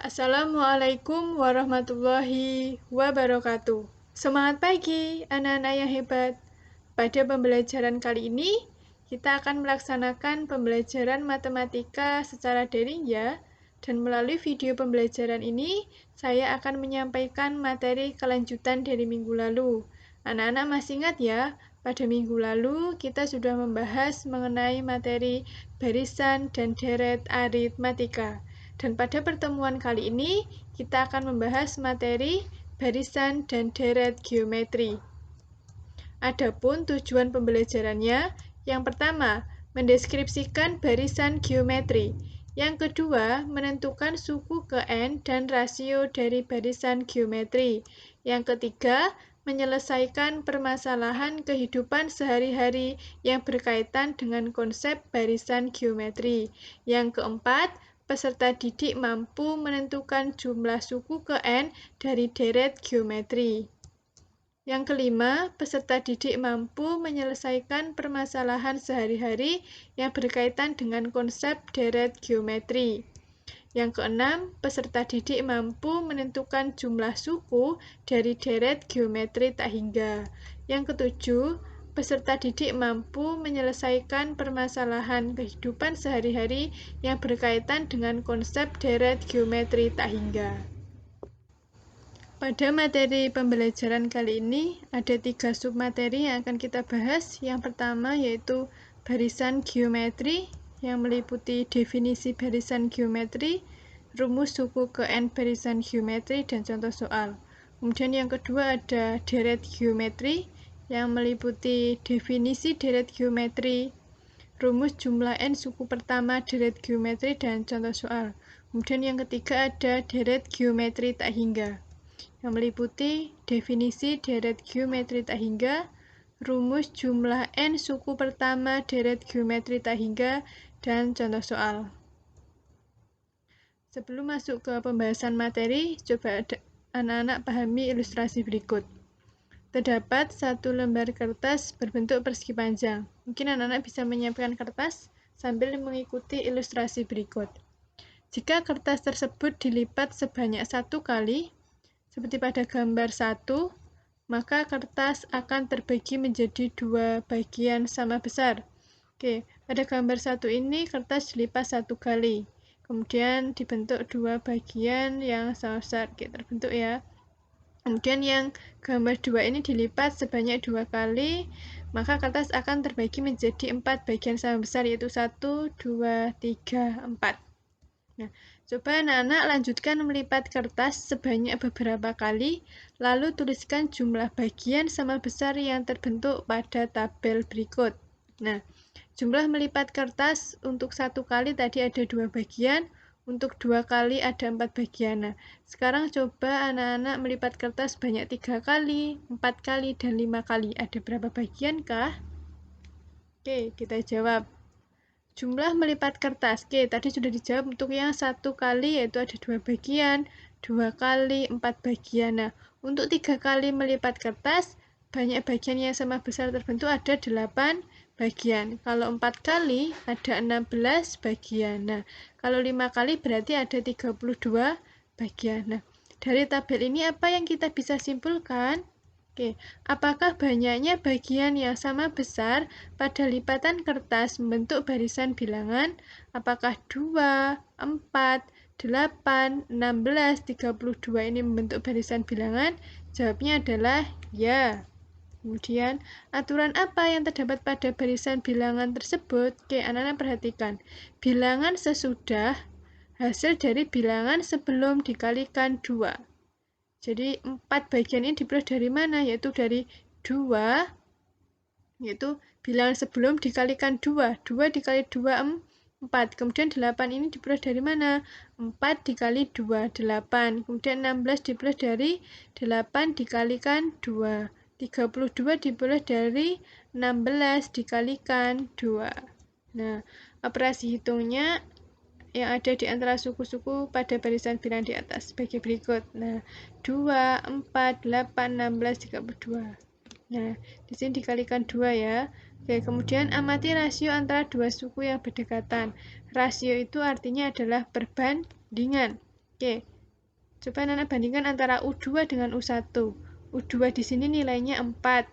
Assalamualaikum warahmatullahi wabarakatuh. Semangat pagi, anak-anak yang hebat. Pada pembelajaran kali ini, kita akan melaksanakan pembelajaran matematika secara daring ya. Dan melalui video pembelajaran ini, saya akan menyampaikan materi kelanjutan dari minggu lalu. Anak-anak masih ingat ya, pada minggu lalu kita sudah membahas mengenai materi barisan dan deret aritmatika. Dan pada pertemuan kali ini, kita akan membahas materi barisan dan deret geometri. Adapun tujuan pembelajarannya, yang pertama, mendeskripsikan barisan geometri. Yang kedua, menentukan suku ke N dan rasio dari barisan geometri. Yang ketiga, menyelesaikan permasalahan kehidupan sehari-hari yang berkaitan dengan konsep barisan geometri. Yang keempat, peserta didik mampu menentukan jumlah suku ke N dari deret geometri. Yang kelima, peserta didik mampu menyelesaikan permasalahan sehari-hari yang berkaitan dengan konsep deret geometri. Yang keenam, peserta didik mampu menentukan jumlah suku dari deret geometri tak hingga. Yang ketujuh, peserta didik mampu menyelesaikan permasalahan kehidupan sehari-hari yang berkaitan dengan konsep deret geometri tak hingga. Pada materi pembelajaran kali ini, ada 3 submateri yang akan kita bahas. Yang pertama yaitu barisan geometri, yang meliputi definisi barisan geometri, rumus suku ke N barisan geometri, dan contoh soal. Kemudian yang kedua ada deret geometri, yang meliputi definisi deret geometri, rumus jumlah N suku pertama deret geometri, dan contoh soal. Kemudian yang ketiga ada deret geometri tak hingga, yang meliputi definisi deret geometri tak hingga, rumus jumlah N suku pertama deret geometri tak hingga, dan contoh soal. Sebelum masuk ke pembahasan materi, coba anak-anak pahami ilustrasi berikut. Terdapat satu lembar kertas berbentuk persegi panjang. Mungkin anak-anak bisa menyiapkan kertas sambil mengikuti ilustrasi berikut. Jika kertas tersebut dilipat sebanyak 1 kali, seperti pada gambar 1, maka kertas akan terbagi menjadi 2 bagian sama besar. Oke, pada gambar 1 ini kertas dilipat 1 kali. Kemudian dibentuk 2 bagian yang sama besar. Oke, terbentuk ya. Kemudian yang gambar 2 ini dilipat sebanyak 2 kali, maka kertas akan terbagi menjadi 4 bagian sama besar, yaitu 1, 2, 3, 4. Nah, coba anak-anak lanjutkan melipat kertas sebanyak beberapa kali, lalu tuliskan jumlah bagian sama besar yang terbentuk pada tabel berikut. Nah, jumlah melipat kertas untuk 1 kali tadi ada 2 bagian, untuk 2 kali ada 4 bagian. Nah, sekarang coba anak-anak melipat kertas banyak 3 kali, 4 kali, dan 5 kali. Ada berapa bagian kah? Oke, kita jawab. Jumlah melipat kertas. Oke, tadi sudah dijawab untuk yang 1 kali yaitu ada 2 bagian, 2 kali 4 bagian. Nah, untuk 3 kali melipat kertas, banyak bagian yang sama besar terbentuk ada 8 bagian. Kalau 4 kali ada 16 bagian. Nah, kalau 5 kali berarti ada 32 bagian. Nah, dari tabel ini apa yang kita bisa simpulkan? Oke, apakah banyaknya bagian yang sama besar pada lipatan kertas membentuk barisan bilangan? Apakah 2, 4, 8, 16, 32 ini membentuk barisan bilangan? Jawabnya adalah ya. Kemudian, aturan apa yang terdapat pada barisan bilangan tersebut? Oke, anak-anak perhatikan. Bilangan sesudah hasil dari bilangan sebelum dikalikan 2. Jadi, 4 bagian ini diperoleh dari mana? Yaitu dari 2, yaitu bilangan sebelum dikalikan 2. 2 dikali 2, 4. Kemudian 8 ini diperoleh dari mana? 4 dikali 2, 8. Kemudian 16 diperoleh dari 8 dikalikan 2. 32 diperoleh dari 16 dikalikan 2. Nah, operasi hitungnya yang ada di antara suku-suku pada barisan bilangan di atas sebagai berikut. Nah, 2, 4, 8, 16, 32. Nah, di sini dikalikan 2 ya. Oke, kemudian amati rasio antara 2 suku yang berdekatan. Rasio itu artinya adalah perbandingan. Oke, Coba anak-anak bandingkan antara U2 dengan U1. U2 di sini nilainya 4.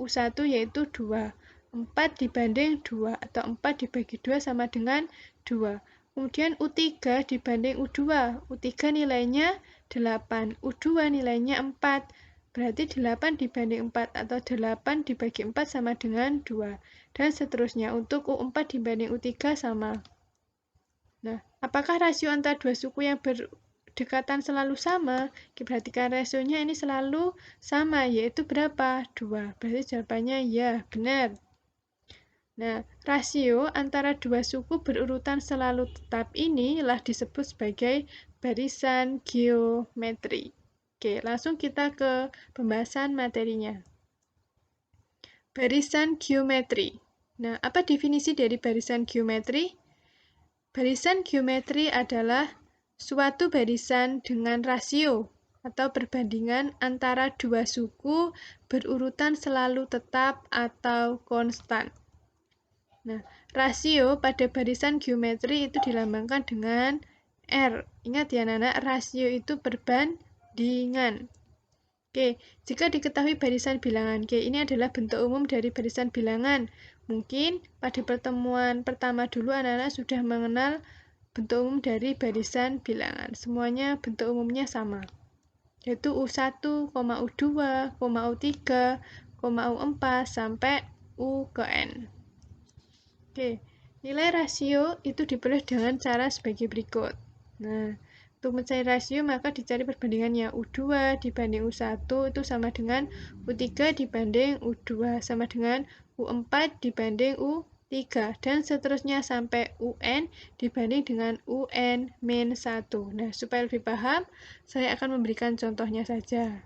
U1 yaitu 2. 4 dibanding 2 atau 4 dibagi 2 sama dengan 2. Kemudian U3 dibanding U2. U3 nilainya 8. U2 nilainya 4. Berarti 8 dibanding 4 atau 8 dibagi 4 sama dengan 2. Dan seterusnya untuk U4 dibanding U3 sama. Nah, apakah rasio antara dua suku yang berdekatan selalu sama? Perhatikan rasionya ini selalu sama, yaitu berapa? 2. Berarti jawabannya ya, benar. Nah, rasio antara dua suku berurutan selalu tetap inilah disebut sebagai barisan geometri. Oke, langsung kita ke pembahasan materinya. Barisan geometri. Nah, apa definisi dari barisan geometri? Barisan geometri adalah suatu barisan dengan rasio atau perbandingan antara dua suku berurutan selalu tetap atau konstan. Nah, rasio pada barisan geometri itu dilambangkan dengan R. Ingat ya anak-anak, rasio itu perbandingan. Oke, jika diketahui barisan bilangan, ini adalah bentuk umum dari barisan bilangan. Mungkin pada pertemuan pertama dulu anak-anak sudah mengenal bentuk umum dari barisan bilangan. Semuanya bentuk umumnya sama, yaitu U1, U2, U3, U4, sampai U ke N. Oke, nilai rasio itu diperoleh dengan cara sebagai berikut. Nah, untuk mencari rasio maka dicari perbandingannya. U2 dibanding U1 itu sama dengan U3 dibanding U2 sama dengan U4 dibanding U3 dan seterusnya sampai UN dibanding dengan UN-1. Nah, supaya lebih paham, saya akan memberikan contohnya saja.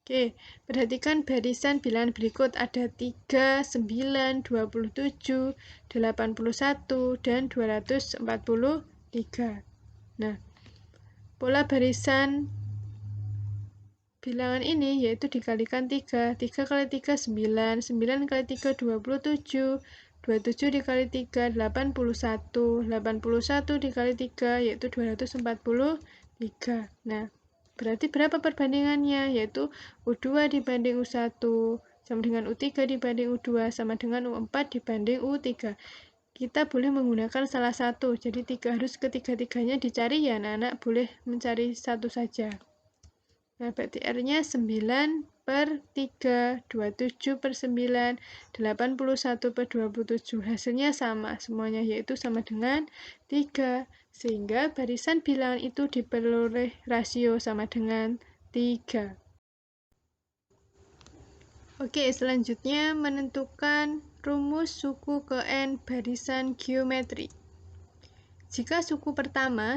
Oke, perhatikan barisan bilangan berikut ada 3, 9, 27, 81, dan 243. Nah, pola barisan bilangan ini yaitu dikalikan 3. 3 kali 3, 9. 9 kali 3, 27. 27 dikali 3, 81. 81 dikali 3, yaitu 243. Nah, berarti berapa perbandingannya? Yaitu U2 dibanding U1 sama dengan U3 dibanding U2 sama dengan U4 dibanding U3. Kita boleh menggunakan salah satu, jadi harus ketiga-tiganya dicari ya anak-anak, boleh mencari satu saja. Nah, berarti R-nya 9 per 3, 27 per 9, 81 per 27. Hasilnya sama semuanya, yaitu sama dengan 3. Sehingga barisan bilangan itu diperoleh rasio sama dengan 3. Oke, selanjutnya menentukan rumus suku ke N barisan geometri. Jika suku pertama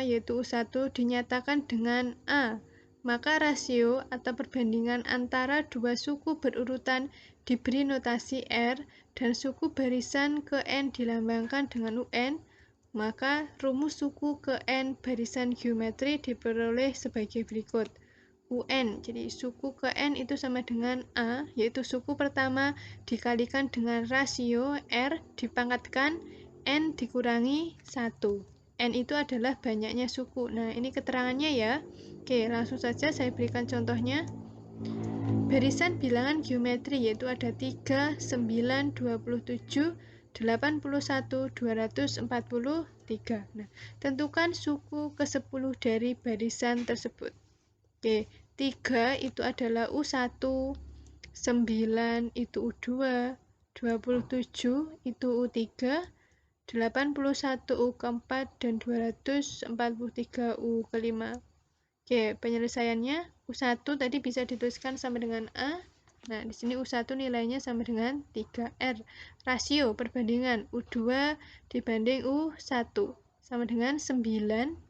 yaitu U1 dinyatakan dengan A, maka rasio atau perbandingan antara dua suku berurutan diberi notasi R dan suku barisan ke N dilambangkan dengan UN, maka rumus suku ke N barisan geometri diperoleh sebagai berikut. UN, jadi suku ke N itu sama dengan A, yaitu suku pertama dikalikan dengan rasio R dipangkatkan N dikurangi 1. N itu adalah banyaknya suku. Nah, ini keterangannya ya. Oke, langsung saja saya berikan contohnya. Barisan bilangan geometri yaitu ada 3, 9, 27, 81, 243. Nah, tentukan suku ke-10 dari barisan tersebut. Oke, 3 itu adalah U1, 9 itu U2, 27 itu U3, 81 U keempat, dan 243 U kelima. Oke, penyelesaiannya U1 tadi bisa dituliskan sama dengan A. Nah, di sini U1 nilainya sama dengan 3R. Rasio perbandingan U2 dibanding U1 sama dengan 9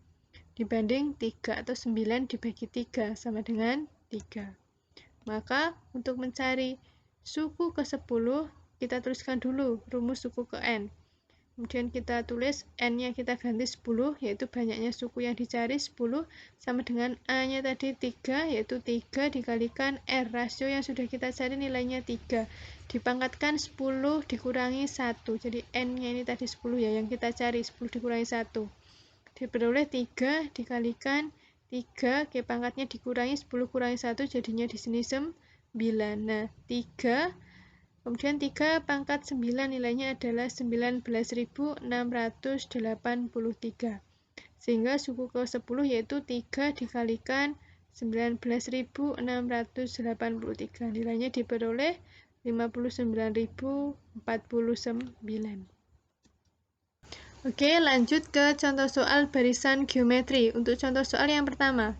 dibanding 3 atau 9 dibagi 3 sama dengan 3. Maka untuk mencari suku ke-10 kita tuliskan dulu rumus suku ke N. Kemudian kita tulis N-nya kita ganti 10 yaitu banyaknya suku yang dicari 10 sama dengan A-nya tadi 3 yaitu 3 dikalikan R rasio yang sudah kita cari nilainya 3 dipangkatkan 10 dikurangi 1 jadi N-nya ini tadi 10 ya yang kita cari 10 dikurangi 1 diperoleh 3 dikalikan 3, Oke, pangkatnya dikurangi 10 kurangi 1, jadinya di sini 9. Nah, 3, kemudian 3 pangkat 9 nilainya adalah 19.683. Sehingga suku ke-10 yaitu 3 dikalikan 19.683. Nilainya diperoleh 59.049. Oke, lanjut ke contoh soal barisan geometri. Untuk contoh soal yang pertama,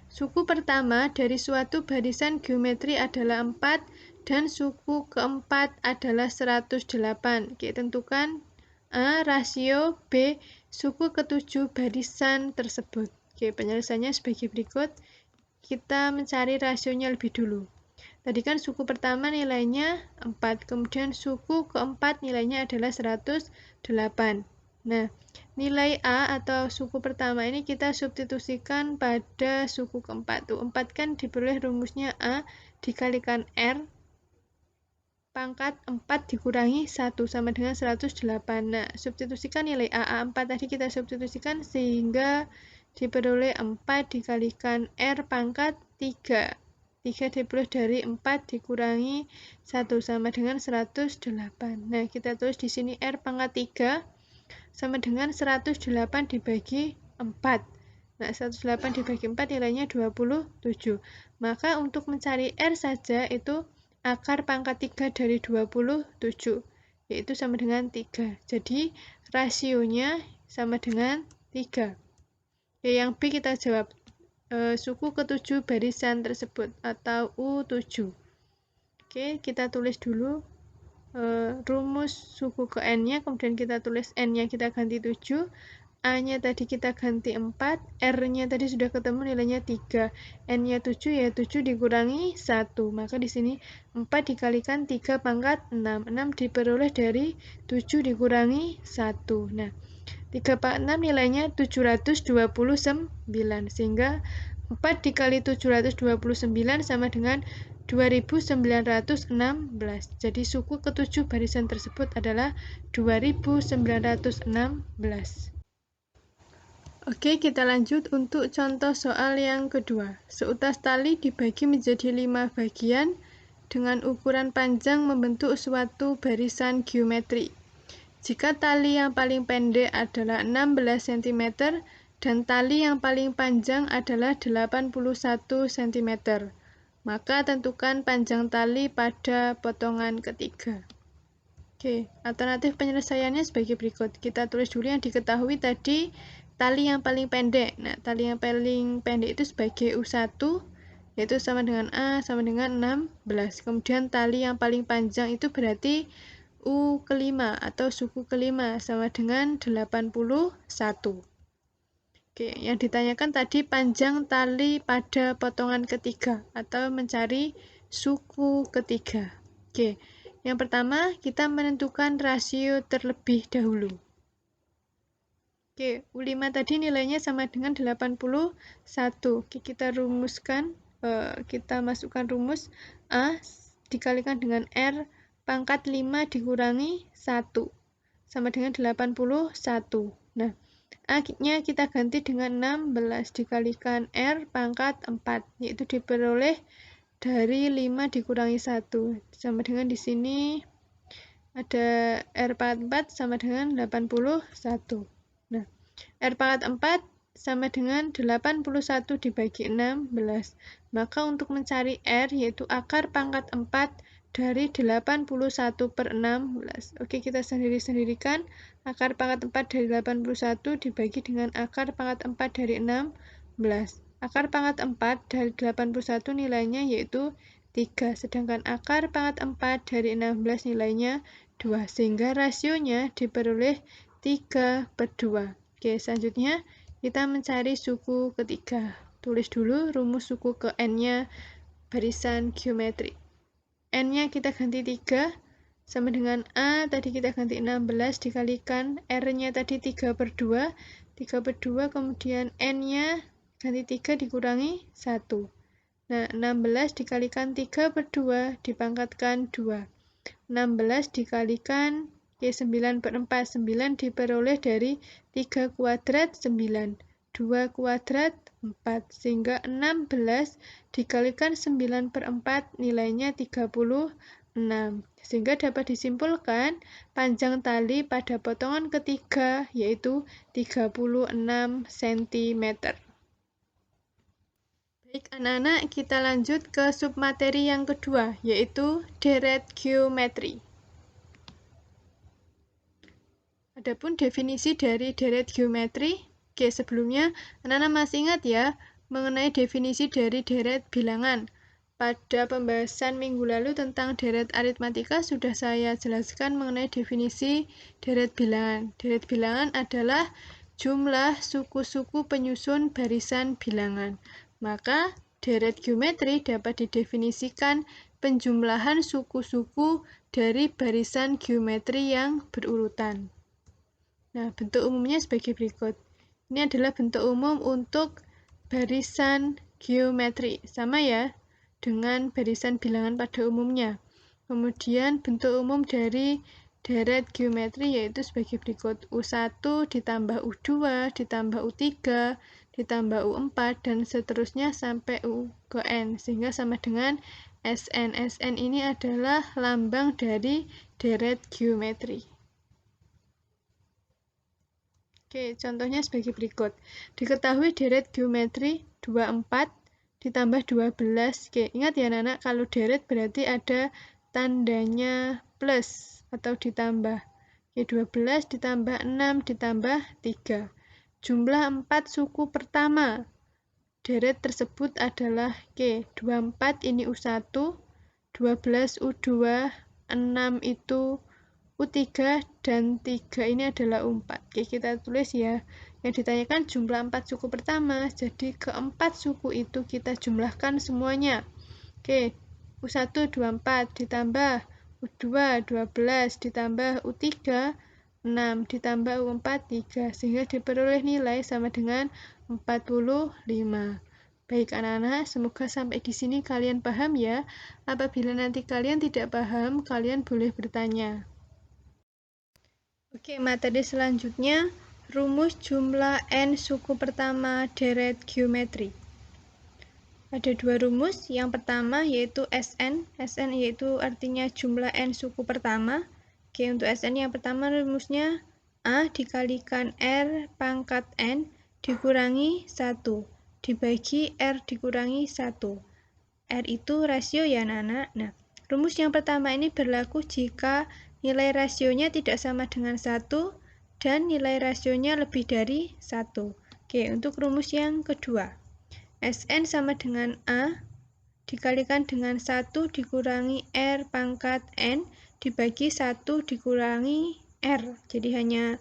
suku pertama dari suatu barisan geometri adalah 4 dan suku keempat adalah 108. Oke, tentukan A. Rasio, B. Suku ketujuh barisan tersebut. Oke, penyelesaiannya sebagai berikut. Kita mencari rasionya lebih dulu. Tadi kan suku pertama nilainya 4, kemudian suku keempat nilainya adalah 108. Nah, nilai A atau suku pertama ini kita substitusikan pada suku keempat. Tuh, 4 kan diperoleh rumusnya A dikalikan R pangkat 4 dikurangi 1 sama dengan 108. Nah, substitusikan nilai A, A4 tadi kita substitusikan sehingga diperoleh 4 dikalikan R pangkat 3. 3 diperoleh dari 4 dikurangi 1 sama dengan 108. Nah, kita tulis di sini R pangkat 3 sama dengan 108 dibagi 4. Nah, 108 dibagi 4 nilainya 27. Maka untuk mencari R saja itu akar pangkat 3 dari 27, yaitu sama dengan 3. Jadi, rasionya sama dengan 3. Oke, yang B kita jawab suku ketujuh barisan tersebut atau U7. Oke, kita tulis dulu rumus suku ke N-nya, kemudian kita tulis N-nya kita ganti 7, A-nya tadi kita ganti 4, R-nya tadi sudah ketemu nilainya 3, N-nya 7 ya 7 dikurangi 1, maka di sini 4 dikalikan 3 pangkat 6, 6 diperoleh dari 7 dikurangi 1. Nah, 3 pangkat 6 nilainya 729, sehingga 4 dikali 729 sama dengan 2916. Jadi suku ketujuh barisan tersebut adalah 2916. Oke, kita lanjut untuk contoh soal yang kedua. Seutas tali dibagi menjadi 5 bagian dengan ukuran panjang membentuk suatu barisan geometri. Jika tali yang paling pendek adalah 16 cm dan tali yang paling panjang adalah 81 cm, maka tentukan panjang tali pada potongan ketiga. Oke, alternatif penyelesaiannya sebagai berikut. Kita tulis dulu yang diketahui tadi tali yang paling pendek. Nah, tali yang paling pendek itu sebagai U1, yaitu sama dengan A sama dengan 16. Kemudian tali yang paling panjang itu berarti U kelima atau suku kelima sama dengan 81. Oke, yang ditanyakan tadi panjang tali pada potongan ketiga atau mencari suku ketiga. Oke, yang pertama kita menentukan rasio terlebih dahulu. Oke, U5 tadi nilainya sama dengan 81. Oke, kita rumuskan, kita masukkan rumus A dikalikan dengan R pangkat 5 dikurangi 1 sama dengan 81. Nah, A-nya kita ganti dengan 16 dikalikan R pangkat 4, yaitu diperoleh dari 5 dikurangi 1 sama dengan di sini ada R pangkat 4 sama dengan 81. Nah, R pangkat 4 sama dengan 81 dibagi 16. Maka untuk mencari R yaitu akar pangkat 4 dari 81 per 16. Oke, kita sendiri-sendirikan. Akar pangkat 4 dari 81 dibagi dengan akar pangkat 4 dari 16. Akar pangkat 4 dari 81 nilainya yaitu 3, sedangkan akar pangkat 4 dari 16 nilainya 2, sehingga rasionya diperoleh 3 per 2. Oke, selanjutnya kita mencari suku ketiga. Tulis dulu rumus suku ke N-nya barisan geometri. N-nya kita ganti 3 sama dengan A tadi kita ganti 16 dikalikan R-nya tadi 3 per 2 kemudian N-nya ganti 3 dikurangi 1. Nah, 16 dikalikan 3 per 2 dipangkatkan 2. 16 dikalikan Oke, 9/4. 9 diperoleh dari 3 kuadrat 9. 2 kuadrat 4. Sehingga 16 dikalikan 9/4 nilainya 36. Sehingga dapat disimpulkan panjang tali pada potongan ketiga yaitu 36 cm. Baik anak-anak, kita lanjut ke submateri yang kedua, yaitu deret geometri. Adapun definisi dari deret geometri, sebelumnya anak-anak masih ingat ya, mengenai definisi dari deret bilangan. Pada pembahasan minggu lalu tentang deret aritmatika sudah saya jelaskan mengenai definisi deret bilangan. Deret bilangan adalah jumlah suku-suku penyusun barisan bilangan. Maka deret geometri dapat didefinisikan penjumlahan suku-suku dari barisan geometri yang berurutan. Nah, bentuk umumnya sebagai berikut. Ini adalah bentuk umum untuk barisan geometri. Sama ya dengan barisan bilangan pada umumnya. Kemudian bentuk umum dari deret geometri yaitu sebagai berikut. U1 ditambah U2 ditambah U3 ditambah U4 dan seterusnya sampai U ke N sehingga sama dengan SN. SN ini adalah lambang dari deret geometri. Oke, contohnya sebagai berikut. Diketahui deret geometri 24 ditambah 12. Oke, ingat ya anak-anak, kalau deret berarti ada tandanya plus atau ditambah. Oke, 12 ditambah 6 ditambah 3. Jumlah 4 suku pertama deret tersebut adalah 24 ini U1, 12 U2, 6 itu U3 dan 3 ini adalah U4. Oke, kita tulis ya. Yang ditanyakan jumlah 4 suku pertama. Jadi keempat suku itu kita jumlahkan semuanya. Oke, U1 24 ditambah U2 12 ditambah U3 6 ditambah U4 3 sehingga diperoleh nilai sama dengan 45. Baik anak-anak, semoga sampai di sini kalian paham ya. Apabila nanti kalian tidak paham, kalian boleh bertanya. Oke, materi selanjutnya rumus jumlah N suku pertama deret geometri. Ada dua rumus, yang pertama yaitu SN. SN yaitu artinya jumlah N suku pertama. Oke, untuk SN yang pertama rumusnya A dikalikan R pangkat N dikurangi 1 dibagi R dikurangi 1. R itu rasio ya anak-anak. Nah, rumus yang pertama ini berlaku jika nilai rasionya tidak sama dengan 1 dan nilai rasionya lebih dari 1. Oke, untuk rumus yang kedua. SN sama dengan A dikalikan dengan 1 dikurangi R pangkat N dibagi 1 dikurangi R. Jadi hanya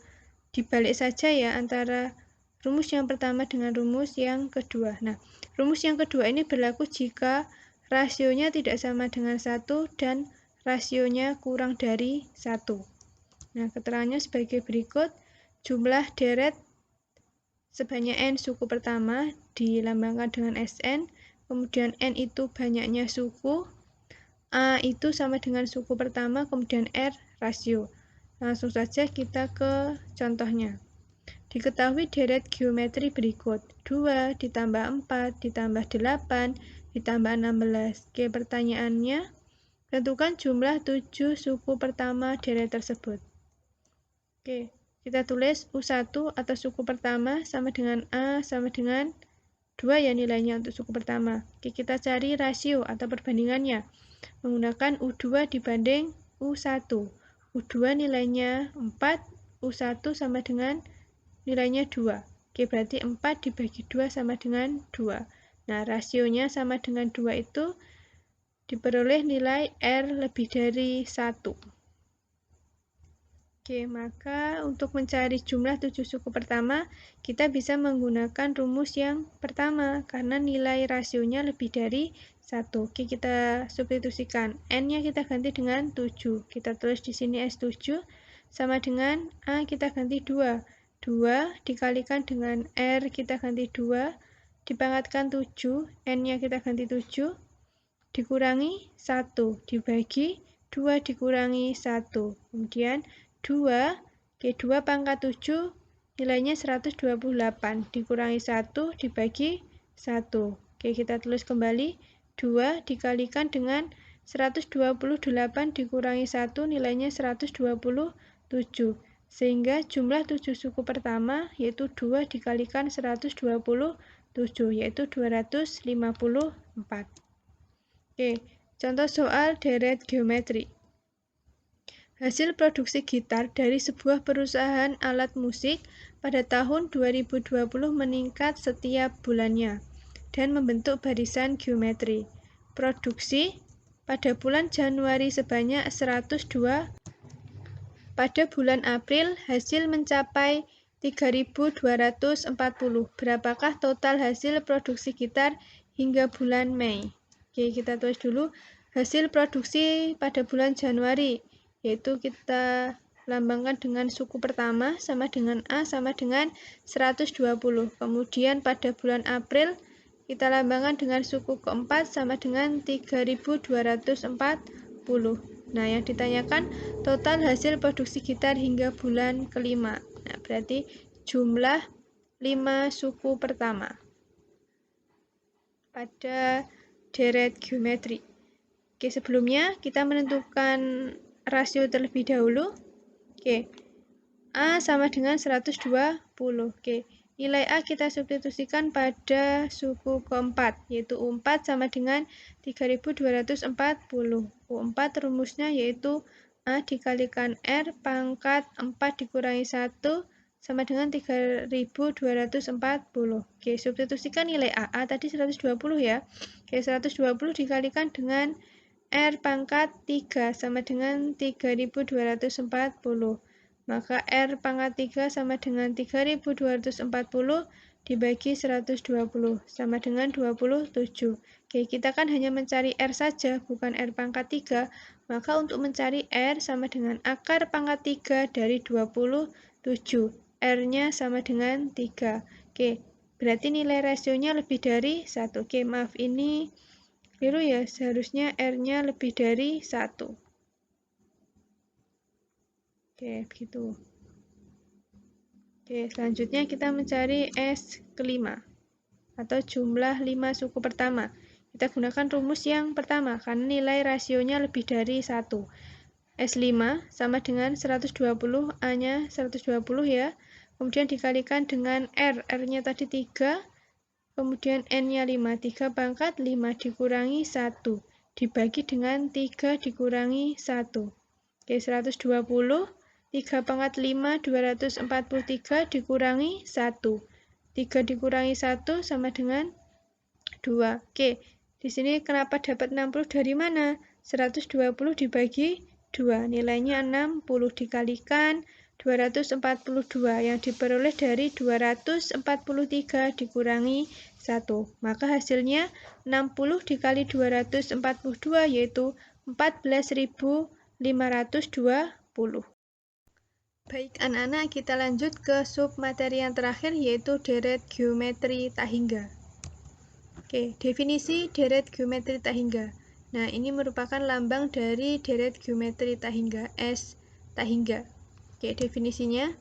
dibalik saja ya antara rumus yang pertama dengan rumus yang kedua. Nah, rumus yang kedua ini berlaku jika rasionya tidak sama dengan 1 dan rasionya kurang dari 1. Nah, keterangannya sebagai berikut. Jumlah deret sebanyak N suku pertama dilambangkan dengan SN, kemudian N itu banyaknya suku, A itu sama dengan suku pertama, kemudian R rasio. Langsung saja kita ke contohnya. Diketahui deret geometri berikut. 2 ditambah 4 ditambah 8 ditambah 16. Oke, pertanyaannya, tentukan jumlah 7 suku pertama deret tersebut. Oke, kita tulis U1 atau suku pertama sama dengan A sama dengan 2 ya nilainya untuk suku pertama. Oke, kita cari rasio atau perbandingannya. Menggunakan U2 dibanding U1. U2 nilainya 4, U1 sama dengan nilainya 2. Oke, berarti 4 dibagi 2 sama dengan 2. Nah, rasionya sama dengan 2 itu diperoleh nilai R lebih dari 1. Oke, maka untuk mencari jumlah 7 suku pertama, kita bisa menggunakan rumus yang pertama, karena nilai rasionya lebih dari 1. Oke, kita substitusikan. N-nya kita ganti dengan 7. Kita tulis di sini S7 sama dengan A kita ganti 2. 2 dikalikan dengan R kita ganti 2, dipangkatkan 7, N-nya kita ganti 7, dikurangi 1, dibagi 2 dikurangi 1. Kemudian 2, Oke, 2 pangkat 7 nilainya 128 dikurangi 1 dibagi 1. Oke, kita tulis kembali 2 dikalikan dengan 128 dikurangi 1 nilainya 127. Sehingga jumlah 7 suku pertama yaitu 2 dikalikan 127 yaitu 254. Oke, contoh soal deret geometri. Hasil produksi gitar dari sebuah perusahaan alat musik pada tahun 2020 meningkat setiap bulannya dan membentuk barisan geometri. Produksi pada bulan Januari sebanyak 102. Pada bulan April hasil mencapai 3.240. Berapakah total hasil produksi gitar hingga bulan Mei? Oke, kita tulis dulu hasil produksi pada bulan Januari, yaitu kita lambangkan dengan suku pertama sama dengan A sama dengan 120. Kemudian pada bulan April kita lambangkan dengan suku keempat sama dengan 3.240. Nah, yang ditanyakan total hasil produksi gitar hingga bulan kelima. Nah, berarti jumlah 5 suku pertama pada deret geometri. Oke, sebelumnya kita menentukan rasio terlebih dahulu. Oke, A sama dengan 120. Oke, nilai A kita substitusikan pada suku keempat, yaitu U4 sama dengan 3.240. U4 rumusnya yaitu A dikalikan R pangkat 4 dikurangi 1 sama dengan 3.240. Oke, substitusikan nilai A. A tadi 120 ya. Oke, 120 dikalikan dengan R pangkat 3 sama dengan 3.240. Maka R pangkat 3 sama dengan 3.240 dibagi 120 sama dengan 27. Oke, kita kan hanya mencari R saja, bukan R pangkat 3. Maka untuk mencari R sama dengan akar pangkat 3 dari 27. R-nya sama dengan 3. Oke, berarti nilai rasionya lebih dari 1. Oke, maaf ini keliru ya, seharusnya R-nya lebih dari 1. Oke, begitu. Oke, selanjutnya kita mencari S kelima atau jumlah 5 suku pertama. Kita gunakan rumus yang pertama karena nilai rasionya lebih dari 1. S5 sama dengan 120, A-nya 120 ya. Kemudian dikalikan dengan R, R-nya tadi 3. Kemudian N-nya 5, 3 pangkat 5 dikurangi 1. Dibagi dengan 3 dikurangi 1. Oke, 120. 3 pangkat 5, 243 dikurangi 1. 3 dikurangi 1 sama dengan 2. Oke, di sini kenapa dapat 60 dari mana? 120 dibagi 2, nilainya 60 dikalikan 242, yang diperoleh dari 243 dikurangi 1. Maka hasilnya 60 dikali 242 yaitu 14.520. Baik anak-anak, kita lanjut ke sub materi yang terakhir yaitu deret geometri tak hingga. Oke, definisi deret geometri tak hingga. Nah, ini merupakan lambang dari deret geometri tak hingga, S tak hingga. Oke, definisinya,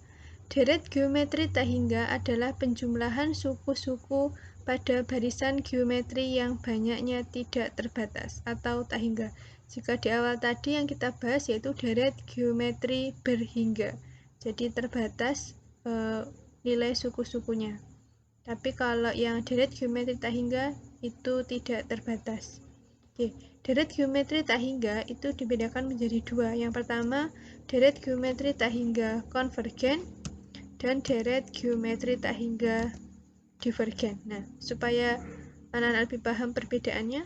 deret geometri tak hingga adalah penjumlahan suku-suku pada barisan geometri yang banyaknya tidak terbatas atau tak hingga. Jika di awal tadi yang kita bahas yaitu deret geometri berhingga. Jadi terbatas nilai suku-sukunya. Tapi kalau yang deret geometri tak hingga itu tidak terbatas. Oke, deret geometri tak hingga itu dibedakan menjadi dua. Yang pertama, deret geometri tak hingga konvergen dan deret geometri tak hingga divergen. Nah, supaya anak-anak lebih paham perbedaannya,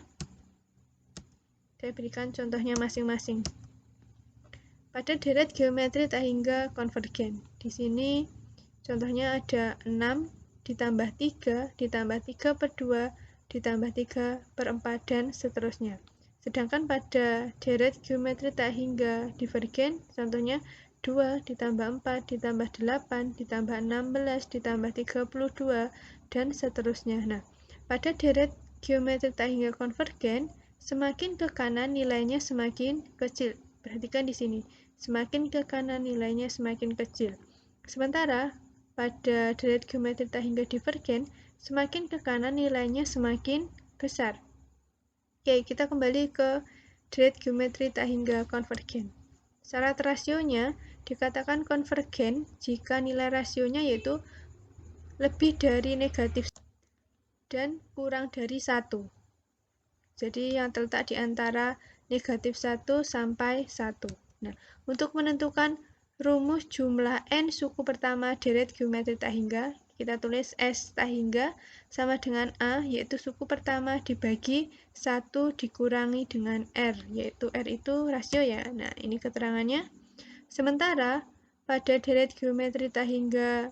saya berikan contohnya masing-masing. Pada deret geometri tak hingga konvergen, di sini contohnya ada 6 ditambah 3 ditambah 3/2 ditambah 3/4 dan seterusnya. Sedangkan pada deret geometri tak hingga divergen, contohnya 2 ditambah 4 ditambah 8 ditambah 16 ditambah 32 dan seterusnya. Nah, pada deret geometri tak hingga konvergen, semakin ke kanan nilainya semakin kecil. Perhatikan di sini, semakin ke kanan nilainya semakin kecil. Sementara pada deret geometri tak hingga divergen, semakin ke kanan nilainya semakin besar. Oke, kita kembali ke deret geometri tak hingga konvergen. Syarat rasionya dikatakan konvergen jika nilai rasionya yaitu lebih dari negatif dan kurang dari 1. Jadi yang terletak di antara negatif 1 sampai 1. Nah, untuk menentukan rumus jumlah n suku pertama deret geometri tak hingga, kita tulis S tak hingga sama dengan A, yaitu suku pertama dibagi 1 dikurangi dengan R, yaitu R itu rasio ya. Nah, ini keterangannya. Sementara pada deret geometri tak hingga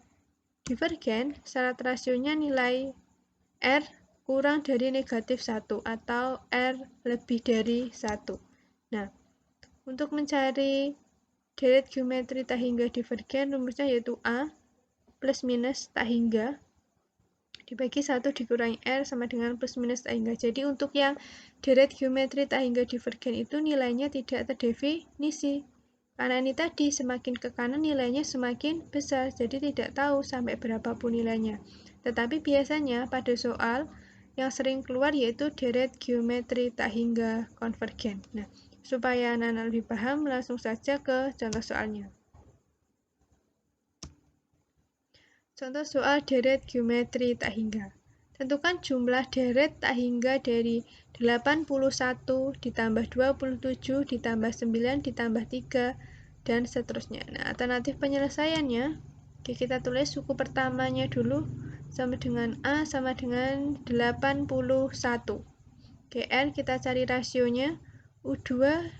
divergen, syarat rasionya nilai R kurang dari negatif 1 atau R lebih dari 1. Nah, untuk mencari deret geometri tak hingga divergen, rumusnya yaitu A plus minus tak hingga dibagi 1 dikurangi R sama dengan plus minus tak hingga. Jadi untuk yang deret geometri tak hingga divergen itu nilainya tidak terdefinisi. Karena ini tadi semakin ke kanan nilainya semakin besar, jadi tidak tahu sampai berapapun nilainya. Tetapi biasanya pada soal yang sering keluar yaitu deret geometri tak hingga konvergen. Nah, supaya anak-anak lebih paham, langsung saja ke contoh soalnya. Contoh soal deret geometri tak hingga. Tentukan jumlah deret tak hingga dari 81 ditambah 27 ditambah 9 ditambah 3 dan seterusnya. Nah, alternatif penyelesaiannya, kita tulis suku pertamanya dulu sama dengan A sama dengan 81. GR kita cari rasionya U2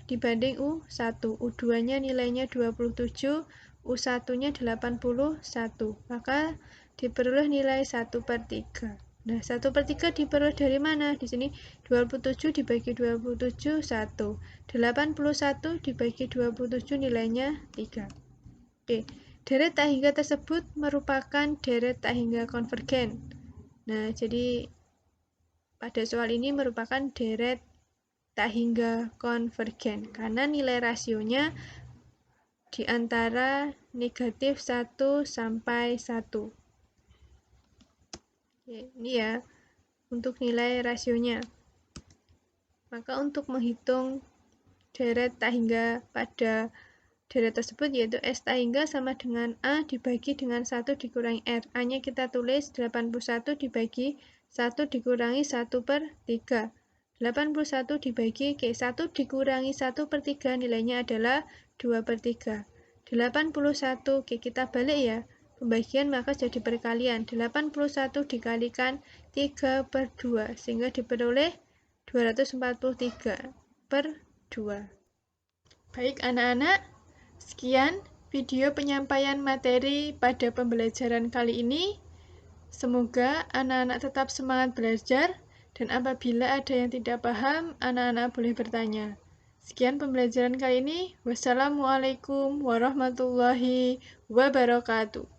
dibanding U1. U2-nya nilainya 27, U1-nya 81. Maka diperoleh nilai 1/3. Nah, 1/3 diperoleh dari mana? Di sini 27 dibagi 27, 1. 81 dibagi 27 nilainya 3. Oke. Deret tak hingga tersebut merupakan deret tak hingga konvergen. Nah, jadi pada soal ini merupakan deret tak hingga konvergen karena nilai rasionya di antara negatif 1 sampai 1. Oke, ini ya untuk nilai rasionya. Maka untuk menghitung deret tak hingga pada deret tersebut yaitu S tak hingga sama dengan A dibagi dengan 1 dikurangi R. A-nya kita tulis 81 dibagi 1 dikurangi 1/3. 81 dibagi 1 dikurangi 1/3 nilainya adalah 2/3. 81, kita balik ya. Pembagian maka jadi perkalian. 81 dikalikan 3/2 sehingga diperoleh 243/2. Baik anak-anak, sekian video penyampaian materi pada pembelajaran kali ini. Semoga anak-anak tetap semangat belajar dan apabila ada yang tidak paham, anak-anak boleh bertanya. Sekian pembelajaran kali ini. Wassalamualaikum warahmatullahi wabarakatuh.